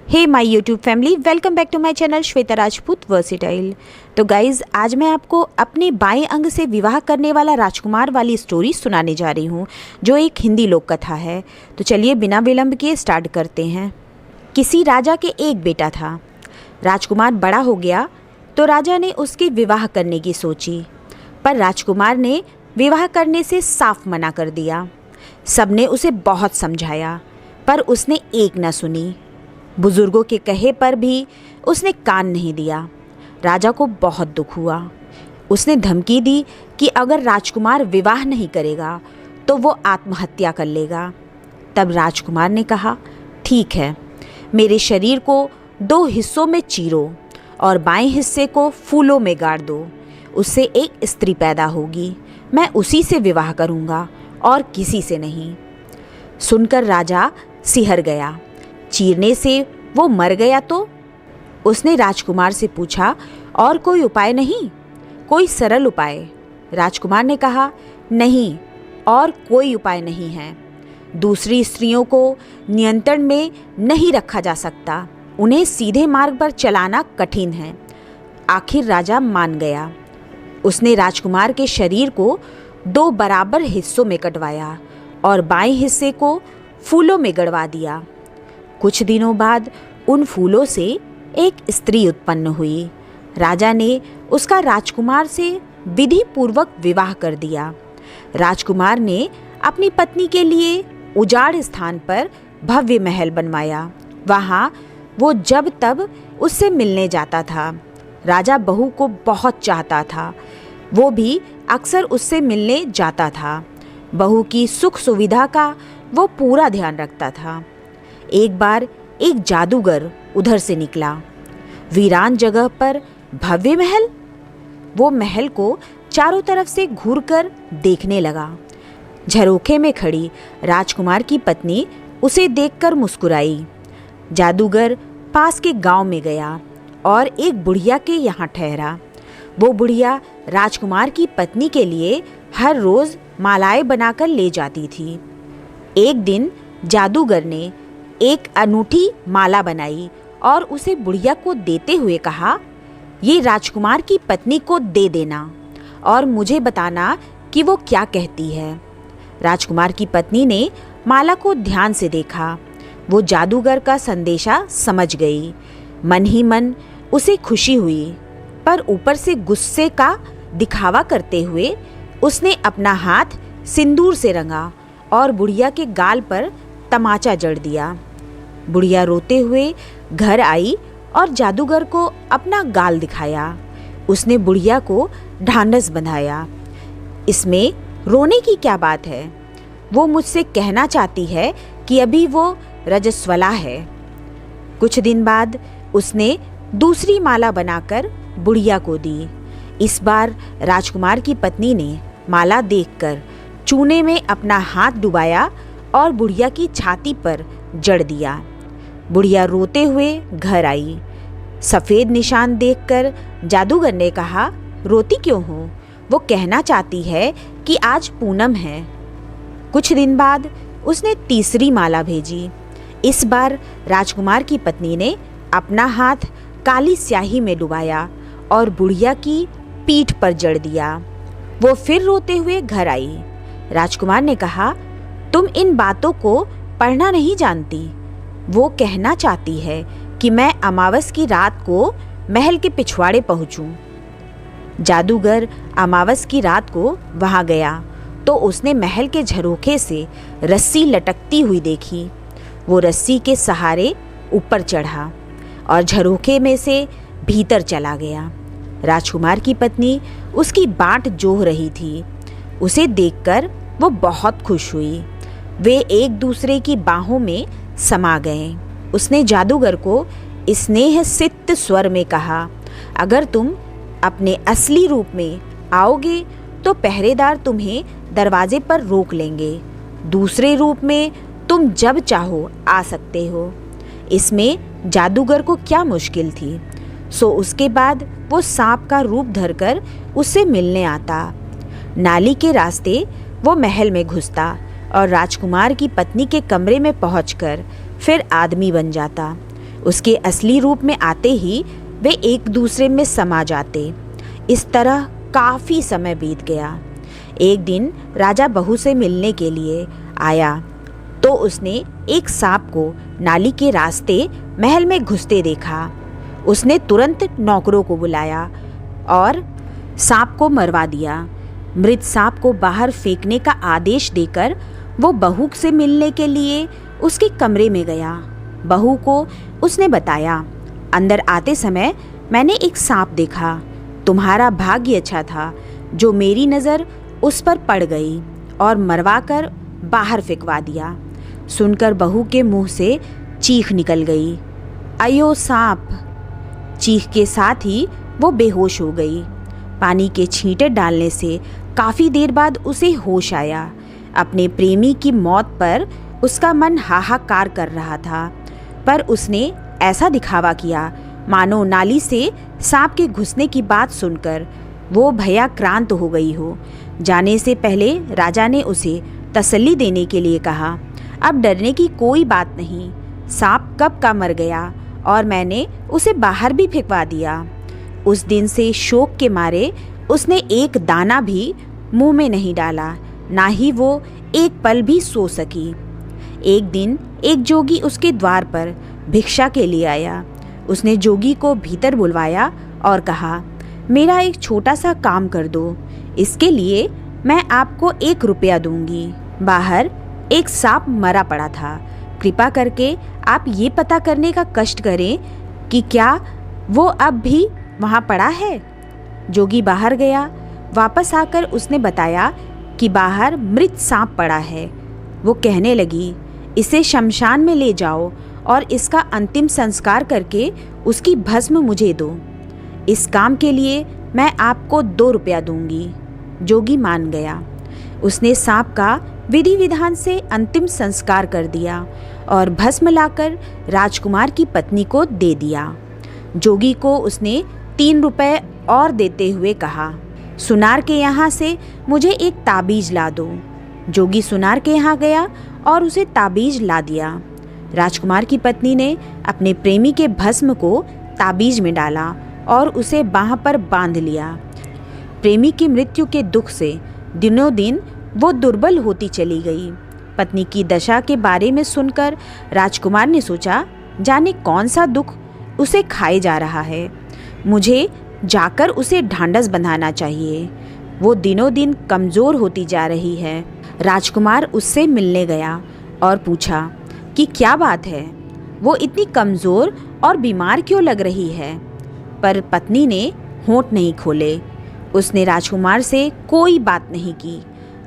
Hey my YouTube family, welcome back to my channel Shweta Rajput versatile. तो guys, आज मैं आपको अपने बाएं अंग से विवाह करने वाला राजकुमार वाली स्टोरी सुनाने जा रही हूँ, जो एक हिंदी लोक कथा है। तो चलिए बिना विलंब किए स्टार्ट करते हैं। किसी राजा के एक बेटा था। राजकुमार बड़ा हो गया तो राजा ने उसके विवाह करने की सोची, पर राजकुमार ने विवाह करने से साफ मना कर दिया। सबने उसे बहुत समझाया, पर उसने एक न सुनी। बुजुर्गों के कहे पर भी उसने कान नहीं दिया। राजा को बहुत दुख हुआ। उसने धमकी दी कि अगर राजकुमार विवाह नहीं करेगा तो वो आत्महत्या कर लेगा। तब राजकुमार ने कहा, ठीक है, मेरे शरीर को 2 हिस्सों में चीरो और बाएं हिस्से को फूलों में गाड़ दो। उससे एक स्त्री पैदा होगी। मैं उसी से विवाह करूँगा और किसी से नहीं। सुनकर राजा सिहर गया। चीरने से वो मर गया तो? उसने राजकुमार से पूछा, और कोई उपाय नहीं? कोई सरल उपाय? राजकुमार ने कहा, नहीं, और कोई उपाय नहीं है। दूसरी स्त्रियों को नियंत्रण में नहीं रखा जा सकता। उन्हें सीधे मार्ग पर चलाना कठिन है। आखिर राजा मान गया। उसने राजकुमार के शरीर को 2 बराबर हिस्सों में कटवाया और बाएं हिस्से को फूलों में गड़वा दिया। कुछ दिनों बाद उन फूलों से एक स्त्री उत्पन्न हुई। राजा ने उसका राजकुमार से विधि पूर्वक विवाह कर दिया। राजकुमार ने अपनी पत्नी के लिए उजाड़ स्थान पर भव्य महल बनवाया। वहाँ वो जब तब उससे मिलने जाता था। राजा बहू को बहुत चाहता था। वो भी अक्सर उससे मिलने जाता था। बहू की सुख सुविधा का वो पूरा ध्यान रखता था। एक बार एक जादूगर उधर से निकला। वीरान जगह पर भव्य महल। वो महल को चारों तरफ से घूरकर देखने लगा। झरोखे में खड़ी राजकुमार की पत्नी उसे देखकर मुस्कुराई। जादूगर पास के गांव में गया और एक बुढ़िया के यहाँ ठहरा। वो बुढ़िया राजकुमार की पत्नी के लिए हर रोज मालाएं बनाकर ले जाती थी। एक दिन जादूगर ने एक अनूठी माला बनाई और उसे बुढ़िया को देते हुए कहा, ये राजकुमार की पत्नी को दे देना और मुझे बताना कि वो क्या कहती है। राजकुमार की पत्नी ने माला को ध्यान से देखा। वो जादूगर का संदेशा समझ गई। मन ही मन उसे खुशी हुई, पर ऊपर से गुस्से का दिखावा करते हुए उसने अपना हाथ सिंदूर से रंगा और बुढ़िया के गाल पर तमाचा जड़ दिया। बुढ़िया रोते हुए घर आई और जादूगर को अपना गाल दिखाया। उसने बुढ़िया को ढांढस बंधाया। इसमें रोने की क्या बात है? वो मुझसे कहना चाहती है कि अभी वो रजस्वला है। कुछ दिन बाद उसने दूसरी माला बनाकर बुढ़िया को दी। इस बार राजकुमार की पत्नी ने माला देखकर चूने में अपना हाथ डुबाया और बुढ़िया की छाती पर जड़ दिया। बुढ़िया रोते हुए घर आई। सफ़ेद निशान देखकर जादूगर ने कहा, रोती क्यों हो? वो कहना चाहती है कि आज पूनम है। कुछ दिन बाद उसने तीसरी माला भेजी। इस बार राजकुमार की पत्नी ने अपना हाथ काली स्याही में डुबाया और बुढ़िया की पीठ पर जड़ दिया। वो फिर रोते हुए घर आई। राजकुमार ने कहा, तुम इन बातों को पढ़ना नहीं जानती। वो कहना चाहती है कि मैं अमावस की रात को महल के पिछवाड़े पहुंचूं। जादूगर अमावस की रात को वहां गया तो उसने महल के झरोखे से रस्सी लटकती हुई देखी। वो रस्सी के सहारे ऊपर चढ़ा और झरोखे में से भीतर चला गया। राजकुमार की पत्नी उसकी बाट जोह रही थी। उसे देखकर वो बहुत खुश हुई। वे एक दूसरे की बाहों में समा गए। उसने जादूगर को स्नेह सिक्त स्वर में कहा, अगर तुम अपने असली रूप में आओगे तो पहरेदार तुम्हें दरवाजे पर रोक लेंगे। दूसरे रूप में तुम जब चाहो आ सकते हो। इसमें जादूगर को क्या मुश्किल थी। सो उसके बाद वो सांप का रूप धरकर उससे मिलने आता। नाली के रास्ते वो महल में घुसता और राजकुमार की पत्नी के कमरे में पहुंचकर फिर आदमी बन जाता। उसके असली रूप में आते ही वे एक दूसरे में समा जाते। इस तरह काफ़ी समय बीत गया। एक दिन राजा बहू से मिलने के लिए आया तो उसने एक सांप को नाली के रास्ते महल में घुसते देखा। उसने तुरंत नौकरों को बुलाया और सांप को मरवा दिया। मृत सांप को बाहर फेंकने का आदेश देकर वो बहू से मिलने के लिए उसके कमरे में गया। बहू को उसने बताया, अंदर आते समय मैंने एक सांप देखा। तुम्हारा भाग्य अच्छा था जो मेरी नज़र उस पर पड़ गई और मरवा कर बाहर फेंकवा दिया। सुनकर बहू के मुंह से चीख निकल गई, अयो सांप। चीख के साथ ही वो बेहोश हो गई। पानी के छींटे डालने से काफ़ी देर बाद उसे होश आया। अपने प्रेमी की मौत पर उसका मन हाहाकार कर रहा था, पर उसने ऐसा दिखावा किया मानो नाली से सांप के घुसने की बात सुनकर वो भयाक्रांत हो गई हो। जाने से पहले राजा ने उसे तसल्ली देने के लिए कहा, अब डरने की कोई बात नहीं, सांप कब का मर गया और मैंने उसे बाहर भी फेंकवा दिया। उस दिन से शोक के मारे उसने एक दाना भी मुंह में नहीं डाला, ना ही वो एक पल भी सो सकी। एक दिन एक जोगी उसके द्वार पर भिक्षा के लिए आया। उसने जोगी को भीतर बुलवाया और कहा, मेरा एक छोटा सा काम कर दो, इसके लिए मैं आपको 1 रुपया दूंगी। बाहर एक सांप मरा पड़ा था। कृपा करके आप ये पता करने का कष्ट करें कि क्या वो अब भी वहाँ पड़ा है। जोगी बाहर गया। वापस आकर उसने बताया कि बाहर मृत सांप पड़ा है। वो कहने लगी, इसे शमशान में ले जाओ और इसका अंतिम संस्कार करके उसकी भस्म मुझे दो। इस काम के लिए मैं आपको 2 रुपया दूंगी। जोगी मान गया। उसने सांप का विधि विधान से अंतिम संस्कार कर दिया और भस्म लाकर राजकुमार की पत्नी को दे दिया। जोगी को उसने 3 रुपए और देते हुए कहा, सुनार के यहाँ से मुझे एक ताबीज ला दो। जोगी सुनार के यहाँ गया और उसे ताबीज ला दिया। राजकुमार की पत्नी ने अपने प्रेमी के भस्म को ताबीज में डाला और उसे बाह पर बांध लिया। प्रेमी की मृत्यु के दुख से दिनों दिन वो दुर्बल होती चली गई। पत्नी की दशा के बारे में सुनकर राजकुमार ने सोचा, जाने कौन सा दुख उसे खाए जा रहा है। मुझे जाकर उसे ढांढस बंधाना चाहिए। वो दिनों दिन कमज़ोर होती जा रही है। राजकुमार उससे मिलने गया और पूछा कि क्या बात है, वो इतनी कमज़ोर और बीमार क्यों लग रही है। पर पत्नी ने होंठ नहीं खोले। उसने राजकुमार से कोई बात नहीं की।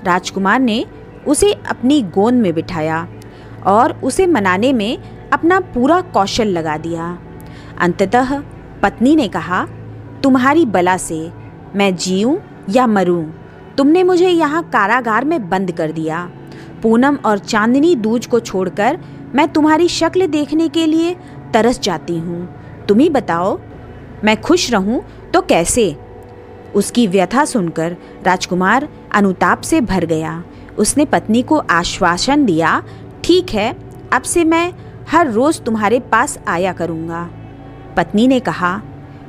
राजकुमार ने उसे अपनी गोद में बिठाया और उसे मनाने में अपना पूरा कौशल लगा दिया। अंततः पत्नी ने कहा, तुम्हारी बला से मैं जीऊं या मरूं, तुमने मुझे यहाँ कारागार में बंद कर दिया। पूनम और चांदनी दूज को छोड़कर मैं तुम्हारी शक्ल देखने के लिए तरस जाती हूँ। तुम ही बताओ, मैं खुश रहूं तो कैसे। उसकी व्यथा सुनकर राजकुमार अनुताप से भर गया। उसने पत्नी को आश्वासन दिया, ठीक है, अब से मैं हर रोज़ तुम्हारे पास आया करूँगा। पत्नी ने कहा,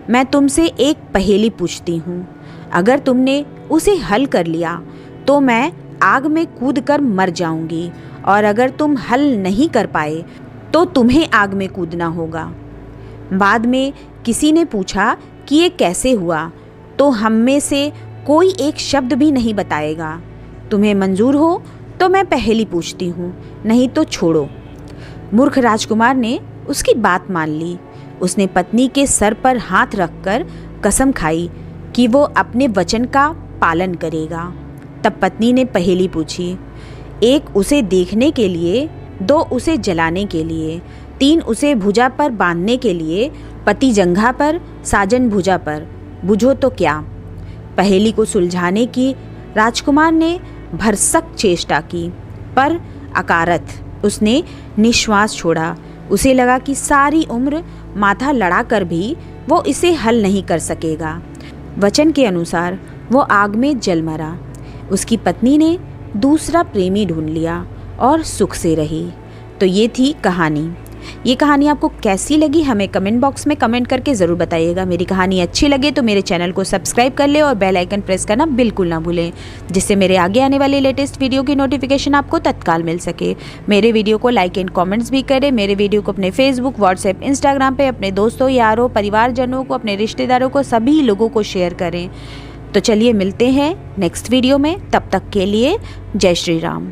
मैं तुमसे एक पहेली पूछती हूँ, अगर तुमने उसे हल कर लिया तो मैं आग में कूदकर मर जाऊंगी, और अगर तुम हल नहीं कर पाए तो तुम्हें आग में कूदना होगा। बाद में किसी ने पूछा कि ये कैसे हुआ, तो हम में से कोई एक शब्द भी नहीं बताएगा। तुम्हें मंजूर हो तो मैं पहेली पूछती हूँ, नहीं तो छोड़ो। मूर्ख राजकुमार ने उसकी बात मान ली। उसने पत्नी के सर पर हाथ रखकर कसम खाई कि वो अपने वचन का पालन करेगा। तब पत्नी ने पहेली पूछी, 1 उसे देखने के लिए, 2 उसे जलाने के लिए, 3 उसे भुजा पर बांधने के लिए, पति जंघा पर साजन भुजा पर, बुझो तो क्या। पहेली को सुलझाने की राजकुमार ने भरसक चेष्टा की, पर अकारथ। उसने निश्वास छोड़ा। उसे लगा कि सारी उम्र माथा लड़ाकर भी वो इसे हल नहीं कर सकेगा। वचन के अनुसार वो आग में जल मरा। उसकी पत्नी ने दूसरा प्रेमी ढूंढ लिया और सुख से रही। तो ये थी कहानी। ये कहानी आपको कैसी लगी हमें कमेंट बॉक्स में कमेंट करके ज़रूर बताइएगा। मेरी कहानी अच्छी लगे तो मेरे चैनल को सब्सक्राइब कर ले और बेल आइकन प्रेस करना बिल्कुल ना भूलें, जिससे मेरे आगे आने वाले लेटेस्ट वीडियो की नोटिफिकेशन आपको तत्काल मिल सके। मेरे वीडियो को लाइक एंड कॉमेंट्स भी करें। मेरे वीडियो को अपने फेसबुक, व्हाट्सएप, इंस्टाग्राम पर अपने दोस्तों, यारों, परिवारजनों को, अपने रिश्तेदारों को, सभी लोगों को शेयर करें। तो चलिए मिलते हैं नेक्स्ट वीडियो में, तब तक के लिए जय श्री राम।